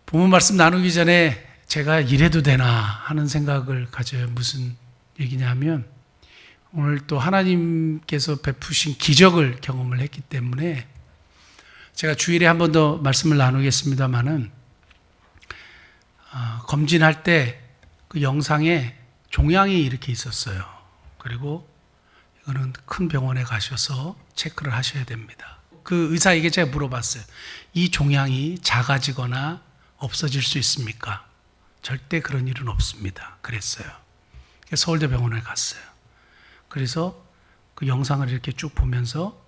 본문 말씀 나누기 전에 제가 이래도 되나 하는 생각을 가져요. 무슨 얘기냐면 오늘 또 하나님께서 베푸신 기적을 경험을 했기 때문에 제가 주일에 한 번 더 말씀을 나누겠습니다마는 검진할 때 그 영상에 종양이 이렇게 있었어요. 그리고 이거는 큰 병원에 가셔서 체크를 하셔야 됩니다. 그 의사에게 제가 물어봤어요. 이 종양이 작아지거나 없어질 수 있습니까? 절대 그런 일은 없습니다. 그랬어요. 서울대 병원에 갔어요. 그래서 그 영상을 이렇게 쭉 보면서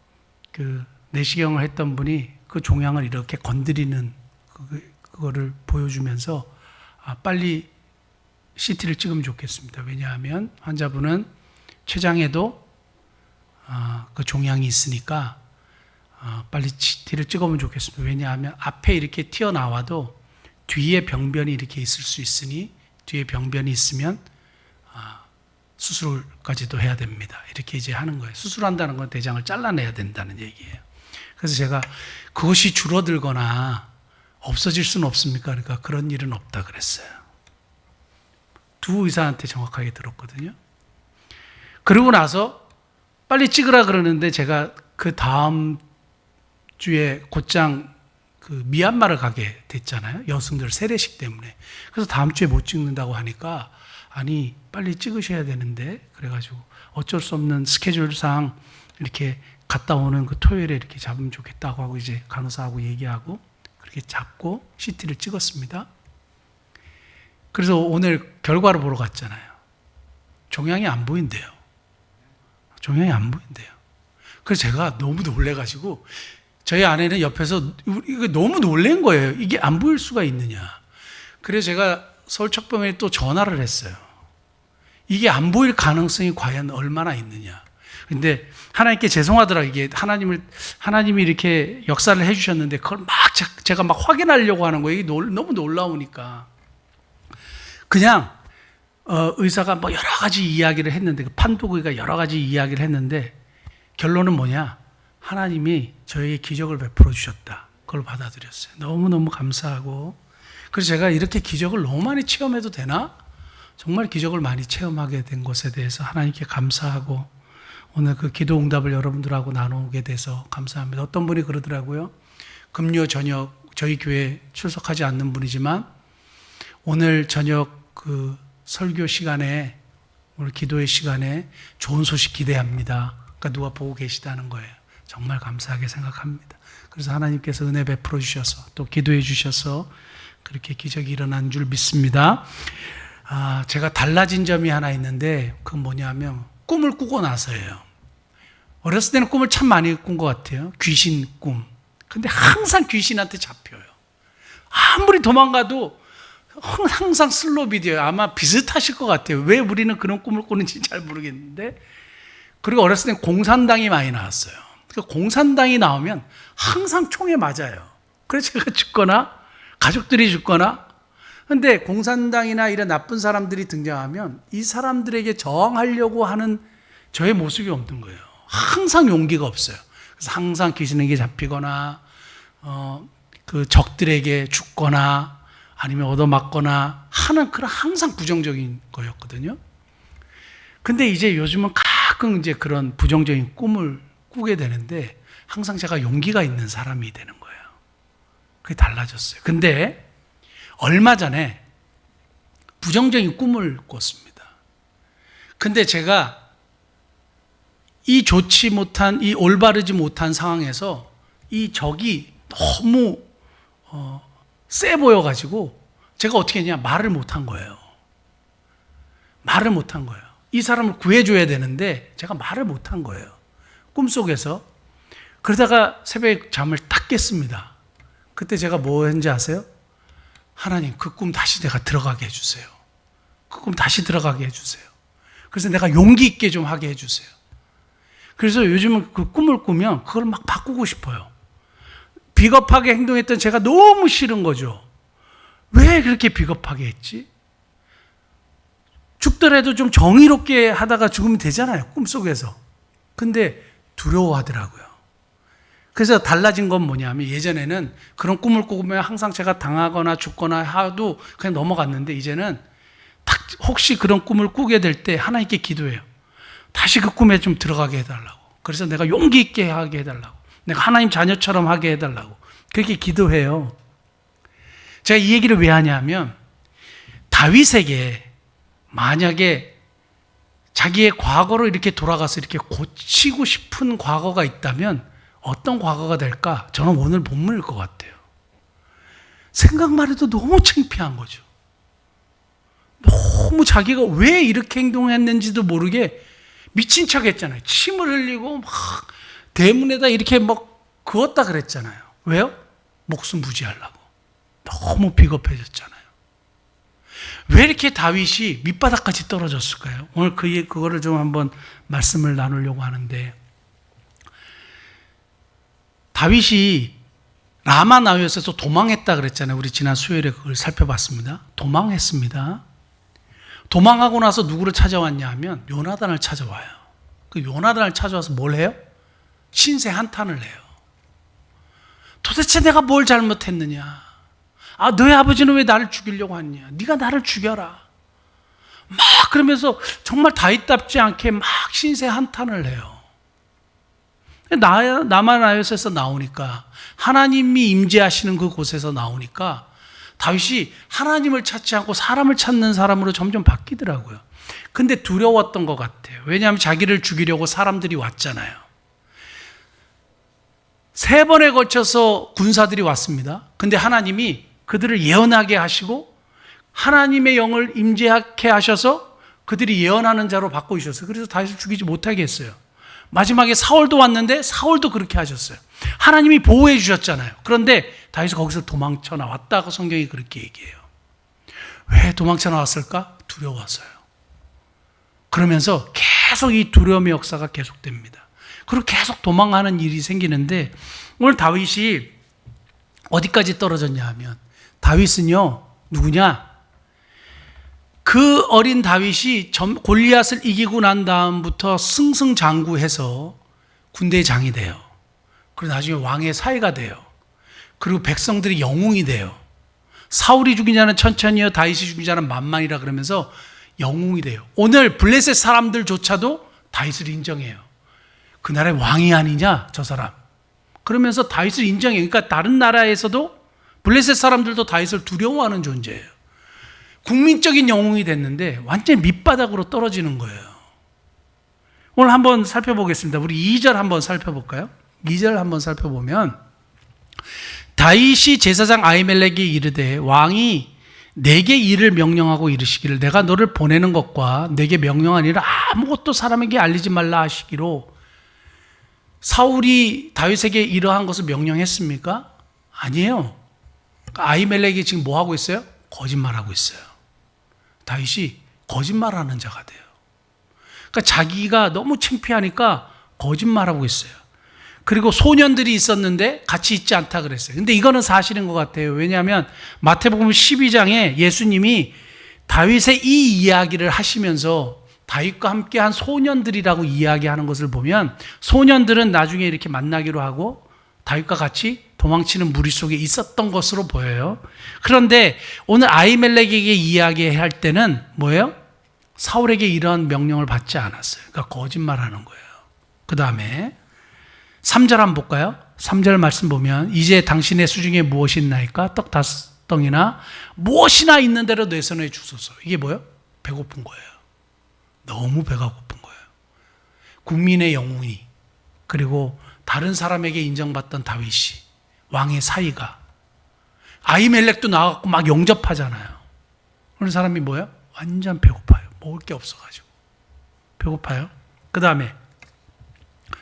그 내시경을 했던 분이 그 종양을 이렇게 건드리는 그거를 보여주면서 빨리 CT를 찍으면 좋겠습니다. 왜냐하면 환자분은 췌장에도 그 종양이 있으니까 빨리 CT를 찍으면 좋겠습니다. 왜냐하면 앞에 이렇게 튀어나와도 뒤에 병변이 이렇게 있을 수 있으니 뒤에 병변이 있으면 수술까지도 해야 됩니다. 이렇게 이제 하는 거예요. 수술한다는 건 대장을 잘라내야 된다는 얘기예요. 그래서 제가 그것이 줄어들거나 없어질 수는 없습니까? 그러니까 그런 일은 없다 그랬어요. 두 의사한테 정확하게 들었거든요. 그러고 나서 빨리 찍으라 그러는데 제가 그 다음 주에 곧장 그 미얀마를 가게 됐잖아요. 여성들 세례식 때문에. 그래서 다음 주에 못 찍는다고 하니까 아니 빨리 찍으셔야 되는데 그래가지고 어쩔 수 없는 스케줄상 이렇게 갔다 오는 그 토요일에 이렇게 잡으면 좋겠다고 하고 이제 간호사하고 얘기하고 그렇게 잡고 CT를 찍었습니다. 그래서 오늘 결과를 보러 갔잖아요. 종양이 안 보인대요. 종양이 안 보인대요. 그래서 제가 너무 놀래가지고 저희 아내는 옆에서 이거 너무 놀란 거예요. 이게 안 보일 수가 있느냐. 그래서 제가 서울척병원에 또 전화를 했어요. 이게 안 보일 가능성이 과연 얼마나 있느냐. 근데 하나님께 죄송하더라고요. 이게 하나님이 이렇게 역사를 해주셨는데 그걸 막 제가 막 확인하려고 하는 거예요. 이게 너무 놀라우니까. 그냥 의사가 뭐 여러 가지 이야기를 했는데 그 판도기가 여러 가지 이야기를 했는데 결론은 뭐냐? 하나님이 저에게 기적을 베풀어 주셨다. 그걸 받아들였어요. 너무너무 감사하고 그래서 제가 이렇게 기적을 너무 많이 체험해도 되나? 정말 기적을 많이 체험하게 된 것에 대해서 하나님께 감사하고 오늘 그 기도 응답을 여러분들하고 나누게 돼서 감사합니다. 어떤 분이 그러더라고요. 금요 저녁 저희 교회 출석하지 않는 분이지만 오늘 저녁 그 설교 시간에 오늘 기도의 시간에 좋은 소식 기대합니다. 그러니까 누가 보고 계시다는 거예요. 정말 감사하게 생각합니다. 그래서 하나님께서 은혜 베풀어 주셔서 또 기도해 주셔서 그렇게 기적이 일어난 줄 믿습니다. 제가 달라진 점이 하나 있는데 그건 뭐냐면 꿈을 꾸고 나서예요. 어렸을 때는 꿈을 참 많이 꾼 것 같아요. 귀신 꿈. 근데 항상 귀신한테 잡혀요. 아무리 도망가도 항상 슬로우 비디오 아마 비슷하실 것 같아요. 왜 우리는 그런 꿈을 꾸는지 잘 모르겠는데 그리고 어렸을 때 공산당이 많이 나왔어요. 그러니까 공산당이 나오면 항상 총에 맞아요. 그래서 제가 죽거나 가족들이 죽거나 근데 공산당이나 이런 나쁜 사람들이 등장하면 이 사람들에게 저항하려고 하는 저의 모습이 없는 거예요. 항상 용기가 없어요. 그래서 항상 귀신에게 잡히거나 그 적들에게 죽거나 아니면 얻어맞거나 하는 그런 항상 부정적인 거였거든요. 근데 이제 요즘은 가끔 이제 그런 부정적인 꿈을 꾸게 되는데 항상 제가 용기가 있는 사람이 되는 거예요. 그게 달라졌어요. 근데 얼마 전에 부정적인 꿈을 꿨습니다. 근데 제가 이 좋지 못한, 이 올바르지 못한 상황에서 이 적이 너무 세 보여가지고 제가 어떻게 했냐 말을 못한 거예요. 말을 못한 거예요. 이 사람을 구해줘야 되는데 제가 말을 못한 거예요. 꿈속에서. 그러다가 새벽에 잠을 딱 깼습니다. 그때 제가 뭐 했는지 아세요? 하나님 그 꿈 다시 내가 들어가게 해주세요. 그 꿈 다시 들어가게 해주세요. 그래서 내가 용기 있게 좀 하게 해주세요. 그래서 요즘은 그 꿈을 꾸면 그걸 막 바꾸고 싶어요. 비겁하게 행동했던 제가 너무 싫은 거죠. 왜 그렇게 비겁하게 했지? 죽더라도 좀 정의롭게 하다가 죽으면 되잖아요. 꿈속에서. 근데 두려워하더라고요. 그래서 달라진 건 뭐냐면 예전에는 그런 꿈을 꾸면 항상 제가 당하거나 죽거나 하도 그냥 넘어갔는데 이제는 딱 혹시 그런 꿈을 꾸게 될 때 하나님께 기도해요. 다시 그 꿈에 좀 들어가게 해달라고. 그래서 내가 용기 있게 하게 해달라고. 내가 하나님 자녀처럼 하게 해달라고. 그렇게 기도해요. 제가 이 얘기를 왜 하냐면 다윗에게 만약에 자기의 과거로 이렇게 돌아가서 이렇게 고치고 싶은 과거가 있다면 어떤 과거가 될까? 저는 오늘 본문일 것 같아요. 생각만 해도 너무 창피한 거죠. 너무 자기가 왜 이렇게 행동했는지도 모르게 미친 척 했잖아요. 침을 흘리고 막 대문에다 이렇게 막 그었다 그랬잖아요. 왜요? 목숨 부지하려고. 너무 비겁해졌잖아요. 왜 이렇게 다윗이 밑바닥까지 떨어졌을까요? 오늘 그거를 좀 한번 말씀을 나누려고 하는데 다윗이 라마나요에서 도망했다 그랬잖아요. 우리 지난 수요일에 그걸 살펴봤습니다. 도망했습니다. 도망하고 나서 누구를 찾아왔냐 하면 요나단을 찾아와요. 그 요나단을 찾아와서 뭘 해요? 신세 한탄을 해요. 도대체 내가 뭘 잘못했느냐? 아, 너희 아버지는 왜 나를 죽이려고 하느냐? 네가 나를 죽여라. 막 그러면서 정말 다윗답지 않게 막 신세 한탄을 해요. 라마나요에서 나오니까 하나님이 임재하시는 그곳에서 나오니까 다윗이 하나님을 찾지 않고 사람을 찾는 사람으로 점점 바뀌더라고요. 근데 두려웠던 것 같아요. 왜냐하면 자기를 죽이려고 사람들이 왔잖아요. 3번에 걸쳐서 군사들이 왔습니다. 근데 하나님이 그들을 예언하게 하시고 하나님의 영을 임재하게 하셔서 그들이 예언하는 자로 바꿔주셨어요. 그래서 다윗을 죽이지 못하게 했어요. 마지막에 사울도 왔는데 사울도 그렇게 하셨어요. 하나님이 보호해 주셨잖아요. 그런데 다윗이 거기서 도망쳐 나왔다고 성경이 그렇게 얘기해요. 왜 도망쳐 나왔을까? 두려워서요. 그러면서 계속 이 두려움의 역사가 계속됩니다. 그리고 계속 도망가는 일이 생기는데 오늘 다윗이 어디까지 떨어졌냐 하면 다윗은요 누구냐? 그 어린 다윗이 골리앗을 이기고 난 다음부터 승승장구해서 군대의 장이 돼요. 그리고 나중에 왕의 사위가 돼요. 그리고 백성들이 영웅이 돼요. 사울이 죽인 자는 천천히요 다윗이 죽인 자는 만만이라 그러면서 영웅이 돼요. 오늘 블레셋 사람들조차도 다윗을 인정해요. 그 나라의 왕이 아니냐 저 사람. 그러면서 다윗을 인정해요. 그러니까 다른 나라에서도 블레셋 사람들도 다윗을 두려워하는 존재예요. 국민적인 영웅이 됐는데 완전히 밑바닥으로 떨어지는 거예요. 오늘 한번 살펴보겠습니다. 우리 2절 한번 살펴볼까요? 2절 한번 살펴보면 다윗이 제사장 아히멜렉에게 이르되 왕이 내게 일을 명령하고 이르시기를 내가 너를 보내는 것과 내게 명령한 일을 아무것도 사람에게 알리지 말라 하시기로 사울이 다윗에게 이러한 것을 명령했습니까? 아니에요. 아히멜렉이 지금 뭐 하고 있어요? 거짓말하고 있어요. 다윗이 거짓말하는 자가 돼요. 그러니까 자기가 너무 창피하니까 거짓말하고 있어요. 그리고 소년들이 있었는데 같이 있지 않다 그랬어요. 근데 이거는 사실인 것 같아요. 왜냐하면 마태복음 12장에 예수님이 다윗의 이 이야기를 하시면서 다윗과 함께한 소년들이라고 이야기하는 것을 보면 소년들은 나중에 이렇게 만나기로 하고 다윗과 같이 도망치는 무리 속에 있었던 것으로 보여요. 그런데 오늘 아히멜렉에게 이야기할 때는 뭐예요? 사울에게 이러한 명령을 받지 않았어요. 그러니까 거짓말하는 거예요. 그 다음에 3절 한번 볼까요? 3절 말씀 보면 이제 당신의 수중에 무엇이 있나이까? 떡 5덩이나 무엇이나 있는 대로 내선해 주소서. 이게 뭐예요? 배고픈 거예요. 너무 배가 고픈 거예요. 국민의 영웅이 그리고 다른 사람에게 인정받던 다윗이 왕의 사위가 아히멜렉도 나와갖고 막 영접하잖아요. 그런 사람이 뭐예요? 완전 배고파요. 먹을 게 없어가지고 배고파요. 그 다음에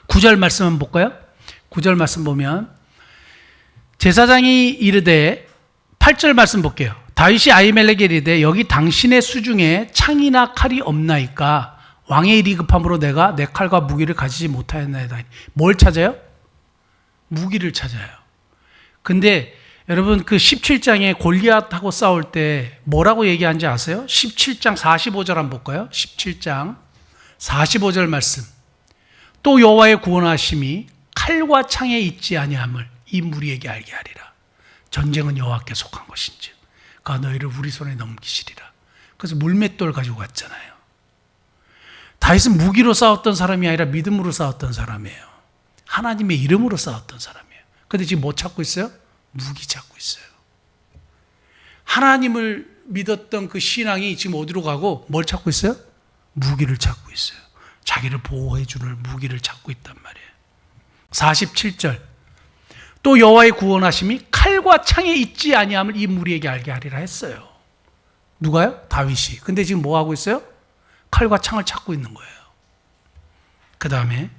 9절 말씀 한번 볼까요? 9절 말씀 보면 제사장이 이르되 8절 말씀 볼게요. 다윗이 아히멜렉에게 이르되 여기 당신의 수중에 창이나 칼이 없나이까? 왕의 일이 급함으로 내가 내 칼과 무기를 가지지 못하였나이다. 뭘 찾아요? 무기를 찾아요. 근데 여러분 그 17장에 골리앗하고 싸울 때 뭐라고 얘기한지 아세요? 17장 45절 한번 볼까요? 17장 45절 말씀. 또 여호와의 구원하심이 칼과 창에 있지 아니함을 이 무리에게 알게 하리라. 전쟁은 여호와께 속한 것인지 그가 너희를 우리 손에 넘기시리라. 그래서 물맷돌 가지고 갔잖아요. 다윗은 무기로 싸웠던 사람이 아니라 믿음으로 싸웠던 사람이에요. 하나님의 이름으로 싸웠던 사람이에요. 그런데 지금 뭐 찾고 있어요? 무기 찾고 있어요. 하나님을 믿었던 그 신앙이 지금 어디로 가고 뭘 찾고 있어요? 무기를 찾고 있어요. 자기를 보호해 줄 무기를 찾고 있단 말이에요. 47절 또 여호와의 구원하심이 칼과 창에 있지 아니함을 이 무리에게 알게 하리라 했어요. 누가요? 다윗이. 근데 지금 뭐 하고 있어요? 칼과 창을 찾고 있는 거예요. 그 다음에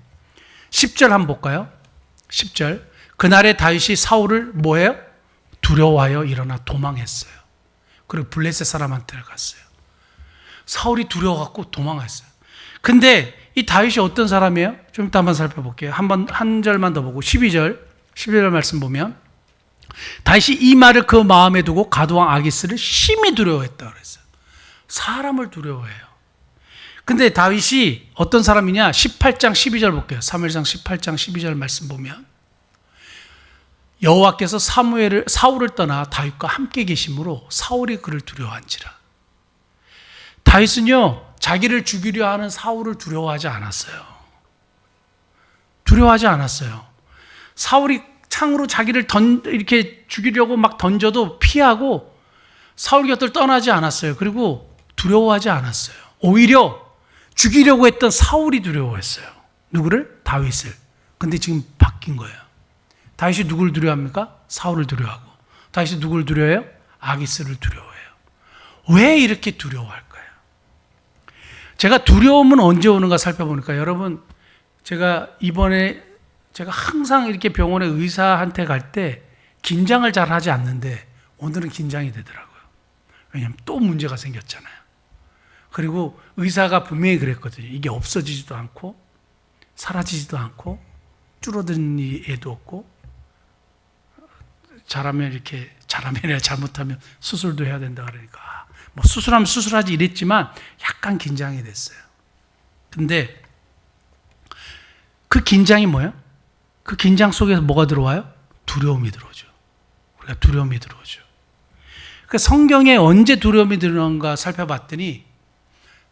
10절 한번 볼까요? 10절 그날에 다윗이 사울을 뭐해요? 두려워하여 일어나 도망했어요. 그리고 블레셋 사람한테 갔어요. 사울이 두려워갖고 도망했어요. 근데 이 다윗이 어떤 사람이에요? 좀 이따 한번 살펴볼게요. 한 절만 더 보고 12절 말씀 보면 다윗이 이 말을 그 마음에 두고 가드왕 아기스를 심히 두려워했다 그랬어요. 사람을 두려워해요. 근데 다윗이 어떤 사람이냐? 18장 12절 볼게요. 사무엘상 18장 12절 말씀 보면 여호와께서 사울을 떠나 다윗과 함께 계심으로 사울이 그를 두려워한지라. 다윗은요 자기를 죽이려 하는 사울을 두려워하지 않았어요. 두려워하지 않았어요. 사울이 창으로 자기를 이렇게 죽이려고 막 던져도 피하고 사울 곁을 떠나지 않았어요. 그리고 두려워하지 않았어요. 오히려 죽이려고 했던 사울이 두려워했어요. 누구를? 다윗을. 근데 지금 바뀐 거예요. 다윗이 누구를 두려워합니까? 사울을 두려워하고. 다윗이 누구를 두려워해요? 아기스를 두려워해요. 왜 이렇게 두려워할까요? 제가 두려움은 언제 오는가 살펴보니까 여러분 제가 항상 이렇게 병원에 의사한테 갈 때 긴장을 잘 하지 않는데 오늘은 긴장이 되더라고요. 왜냐하면 또 문제가 생겼잖아요. 그리고 의사가 분명히 그랬거든요. 이게 없어지지도 않고 사라지지도 않고 줄어드는 애도 없고 잘하면 잘못하면 수술도 해야 된다 그러니까 뭐 수술하면 수술하지 이랬지만 약간 긴장이 됐어요. 근데 그 긴장이 뭐예요? 그 긴장 속에서 뭐가 들어와요? 두려움이 들어오죠. 우리가 두려움이 들어오죠. 그 성경에 언제 두려움이 들어오는가 살펴봤더니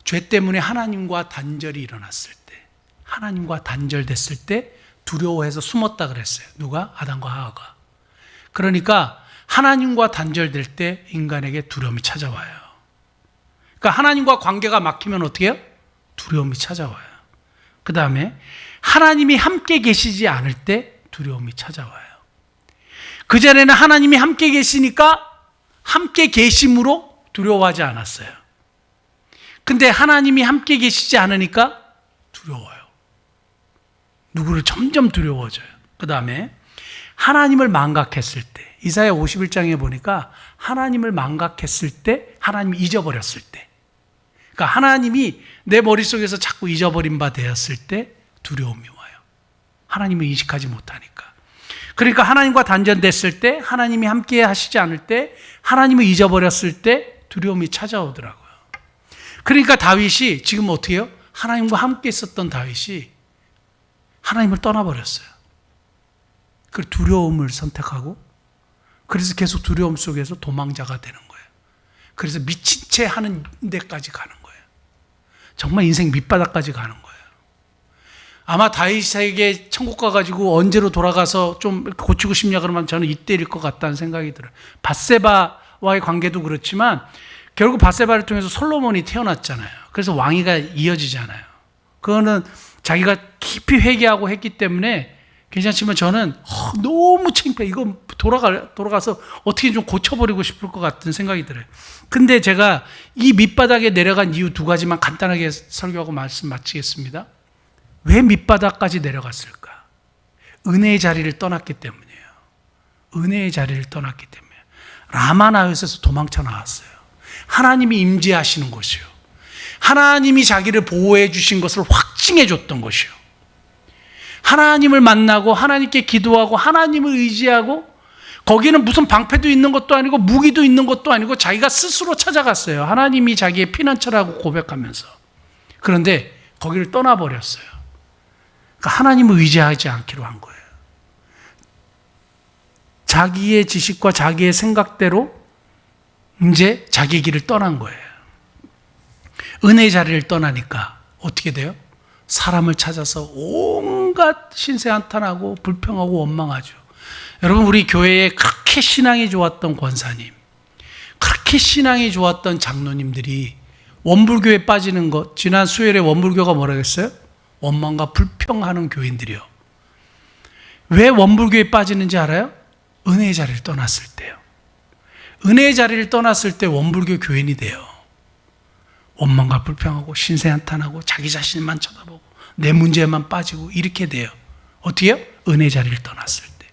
죄 때문에 하나님과 단절이 일어났을 때, 하나님과 단절됐을 때 두려워해서 숨었다 그랬어요. 누가? 아담과 하와가. 그러니까 하나님과 단절될 때 인간에게 두려움이 찾아와요. 그러니까 하나님과 관계가 막히면 어떻게 해요? 두려움이 찾아와요. 그 다음에 하나님이 함께 계시지 않을 때 두려움이 찾아와요. 그전에는 하나님이 함께 계시니까 함께 계심으로 두려워하지 않았어요. 근데 하나님이 함께 계시지 않으니까 두려워요. 누구를 점점 두려워져요. 그 다음에 하나님을 망각했을 때, 이사야 51장에 보니까 하나님을 망각했을 때, 하나님이 잊어버렸을 때, 그러니까 하나님이 내 머릿속에서 자꾸 잊어버린 바 되었을 때 두려움이 와요. 하나님을 인식하지 못하니까. 그러니까 하나님과 단절됐을 때, 하나님이 함께 하시지 않을 때, 하나님을 잊어버렸을 때 두려움이 찾아오더라고요. 그러니까 다윗이 지금 어떻게 해요? 하나님과 함께 있었던 다윗이 하나님을 떠나버렸어요. 그 두려움을 선택하고 그래서 계속 두려움 속에서 도망자가 되는 거예요. 그래서 미친 채 하는 데까지 가는 거예요. 정말 인생 밑바닥까지 가는 거예요. 아마 다윗에게 천국 가가지고 언제로 돌아가서 좀 고치고 싶냐 그러면 저는 이때일 것 같다는 생각이 들어요. 밧세바와의 관계도 그렇지만 결국 밧세바를 통해서 솔로몬이 태어났잖아요. 그래서 왕위가 이어지잖아요. 그거는 자기가 깊이 회개하고 했기 때문에 괜찮지만 저는 너무 창피해. 이거 돌아가서 어떻게 좀 고쳐버리고 싶을 것 같은 생각이 들어요. 근데 제가 이 밑바닥에 내려간 이유 두 가지만 간단하게 설교하고 말씀 마치겠습니다. 왜 밑바닥까지 내려갔을까? 은혜의 자리를 떠났기 때문이에요. 은혜의 자리를 떠났기 때문에. 라마나요에서 도망쳐 나왔어요. 하나님이 임재하시는 곳이요. 하나님이 자기를 보호해 주신 것을 확증해 줬던 것이요. 하나님을 만나고 하나님께 기도하고 하나님을 의지하고 거기는 무슨 방패도 있는 것도 아니고 무기도 있는 것도 아니고 자기가 스스로 찾아갔어요. 하나님이 자기의 피난처라고 고백하면서. 그런데 거기를 떠나버렸어요. 그러니까 하나님을 의지하지 않기로 한 거예요. 자기의 지식과 자기의 생각대로 이제 자기 길을 떠난 거예요. 은혜의 자리를 떠나니까 어떻게 돼요? 사람을 찾아서 온갖 신세한탄하고 불평하고 원망하죠. 여러분, 우리 교회에 그렇게 신앙이 좋았던 권사님, 그렇게 신앙이 좋았던 장로님들이 원불교에 빠지는 것, 지난 수요일에 원불교가 뭐라고 했어요? 원망과 불평하는 교인들이요. 왜 원불교에 빠지는지 알아요? 은혜의 자리를 떠났을 때요. 은혜의 자리를 떠났을 때 원불교 교인이 돼요. 원망과 불평하고 신세한탄하고 자기 자신만 쳐다보고 내 문제만 빠지고 이렇게 돼요. 어떻게 해요? 은혜의 자리를 떠났을 때.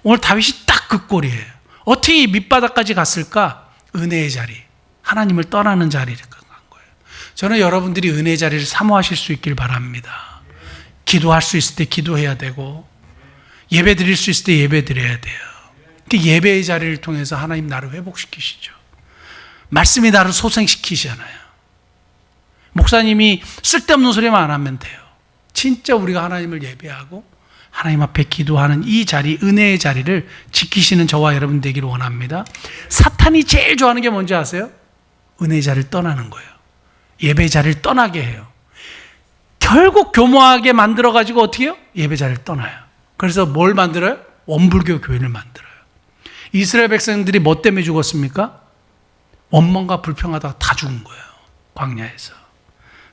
오늘 다윗이 딱 그 꼴이에요. 어떻게 이 밑바닥까지 갔을까? 은혜의 자리, 하나님을 떠나는 자리를 간 거예요. 저는 여러분들이 은혜의 자리를 사모하실 수 있길 바랍니다. 기도할 수 있을 때 기도해야 되고, 예배 드릴 수 있을 때 예배 드려야 돼요. 그 예배의 자리를 통해서 하나님 나를 회복시키시죠. 말씀이 나를 소생시키잖아요. 목사님이 쓸데없는 소리만 안 하면 돼요. 진짜 우리가 하나님을 예배하고 하나님 앞에 기도하는 이 자리, 은혜의 자리를 지키시는 저와 여러분 되기를 원합니다. 사탄이 제일 좋아하는 게 뭔지 아세요? 은혜의 자리를 떠나는 거예요. 예배의 자리를 떠나게 해요. 결국 교묘하게 만들어가지고 어떻게 해요? 예배 자리를 떠나요. 그래서 뭘 만들어요? 원불교 교인을 만들어요. 이스라엘 백성들이 뭐 때문에 죽었습니까? 원망과 불평하다가 다 죽은 거예요. 광야에서.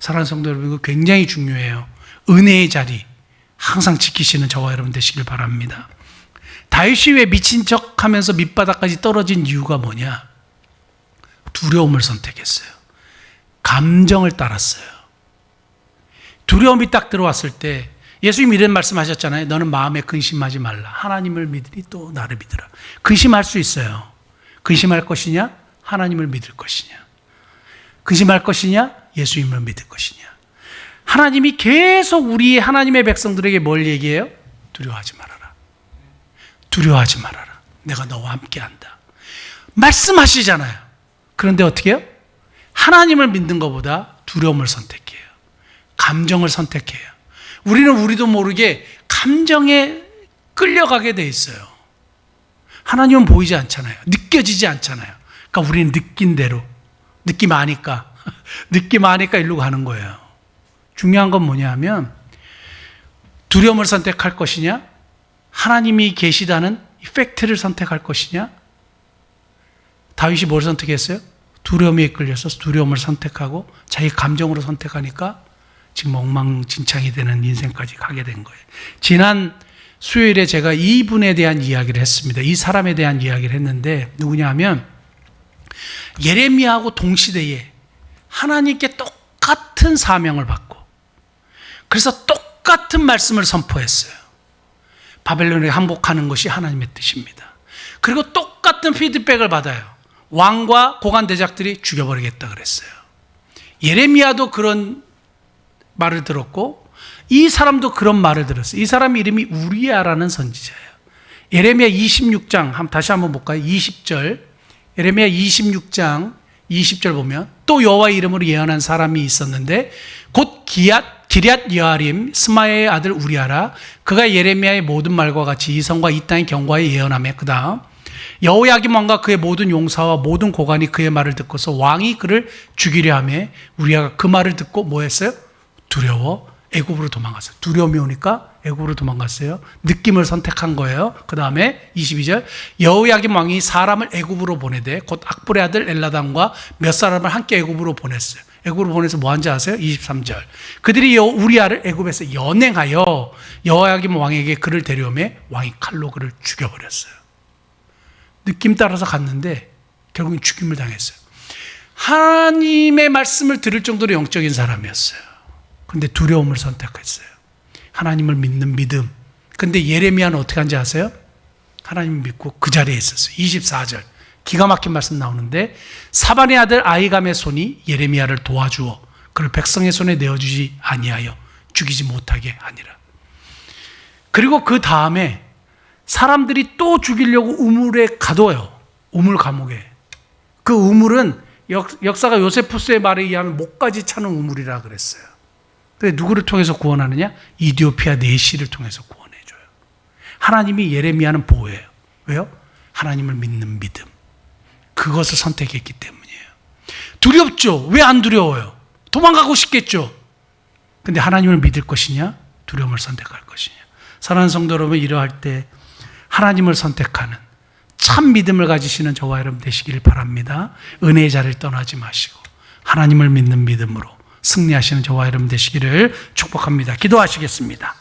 사랑하는 성도 여러분, 이거 굉장히 중요해요. 은혜의 자리 항상 지키시는 저와 여러분 되시길 바랍니다. 다윗이 왜 미친 척하면서 밑바닥까지 떨어진 이유가 뭐냐? 두려움을 선택했어요. 감정을 따랐어요. 두려움이 딱 들어왔을 때 예수님이 이런 말씀하셨잖아요. 너는 마음에 근심하지 말라. 하나님을 믿으니 또 나를 믿으라. 근심할 수 있어요. 근심할 것이냐? 하나님을 믿을 것이냐? 근심할 것이냐? 예수님을 믿을 것이냐? 하나님이 계속 우리 하나님의 백성들에게 뭘 얘기해요? 두려워하지 말아라. 두려워하지 말아라. 내가 너와 함께한다. 말씀하시잖아요. 그런데 어떻게 해요? 하나님을 믿는 것보다 두려움을 선택해요. 감정을 선택해요. 우리도 모르게 감정에 끌려가게 돼 있어요. 하나님은 보이지 않잖아요. 느껴지지 않잖아요. 그러니까 우리는 느낀 대로, 느낌 아니까 일로 가는 거예요. 중요한 건 뭐냐 하면 두려움을 선택할 것이냐, 하나님이 계시다는 팩트를 선택할 것이냐. 다윗이 뭘 선택했어요? 두려움에 이끌려서 두려움을 선택하고 자기 감정으로 선택하니까 지금 엉망진창이 되는 인생까지 가게 된 거예요. 지난 수요일에 제가 이분에 대한 이야기를 했습니다. 이 사람에 대한 이야기를 했는데 누구냐 하면 예레미야하고 동시대에 하나님께 똑같은 사명을 받고 그래서 똑같은 말씀을 선포했어요. 바벨론에 항복하는 것이 하나님의 뜻입니다. 그리고 똑같은 피드백을 받아요. 왕과 고관 대작들이 죽여버리겠다 그랬어요. 예레미야도 그런 말을 들었고 이 사람도 그런 말을 들었어요. 이 사람 이름이 우리야라는 선지자예요. 예레미야 26장 다시 한번 볼까요? 20절 예레미야 26장 20절 보면 또 여호와의 이름으로 예언한 사람이 있었는데 곧 기럇 여아림 스마야의 아들 우리야라. 그가 예레미야의 모든 말과 같이 이 성과 이 땅의 경과에 예언하며 그 다음 여호야김 왕과 그의 모든 용사와 모든 고관이 그의 말을 듣고서 왕이 그를 죽이려 하며 우리야가 그 말을 듣고 뭐 했어요? 두려워 애굽으로 도망갔어요. 두려움이 오니까 애굽으로 도망갔어요. 느낌을 선택한 거예요. 그 다음에 22절 여호야김 왕이 사람을 애굽으로 보내되 곧 악볼의 아들 엘라담과 몇 사람을 함께 애굽으로 보냈어요. 애굽으로 보내서 뭐 한지 아세요? 23절 그들이 우리야를 애굽에서 연행하여 여호야김 왕에게 그를 데려오매 왕이 칼로 그를 죽여버렸어요. 느낌 따라서 갔는데 결국은 죽임을 당했어요. 하나님의 말씀을 들을 정도로 영적인 사람이었어요. 그런데 두려움을 선택했어요. 하나님을 믿는 믿음. 근데 예레미야는 어떻게 한지 아세요? 하나님을 믿고 그 자리에 있었어요. 24절 기가 막힌 말씀 나오는데 사반의 아들 아히감의 손이 예레미야를 도와주어 그를 백성의 손에 내어주지 아니하여 죽이지 못하게 하니라. 그리고 그 다음에 사람들이 또 죽이려고 우물에 가둬요. 우물 감옥에. 그 우물은 역사가 요세푸스의 말에 의하면 목까지 차는 우물이라 그랬어요. 근데 누구를 통해서 구원하느냐? 이디오피아 내시를 통해서 구원해줘요. 하나님이 예레미야는 보호해요. 왜요? 하나님을 믿는 믿음. 그것을 선택했기 때문이에요. 두렵죠? 왜 안 두려워요? 도망가고 싶겠죠? 근데 하나님을 믿을 것이냐? 두려움을 선택할 것이냐? 사랑하는 성도 여러분, 이러할 때 하나님을 선택하는 참 믿음을 가지시는 저와 여러분 되시길 바랍니다. 은혜의 자리를 떠나지 마시고 하나님을 믿는 믿음으로 승리하시는 저와 여러분 되시기를 축복합니다. 기도하시겠습니다.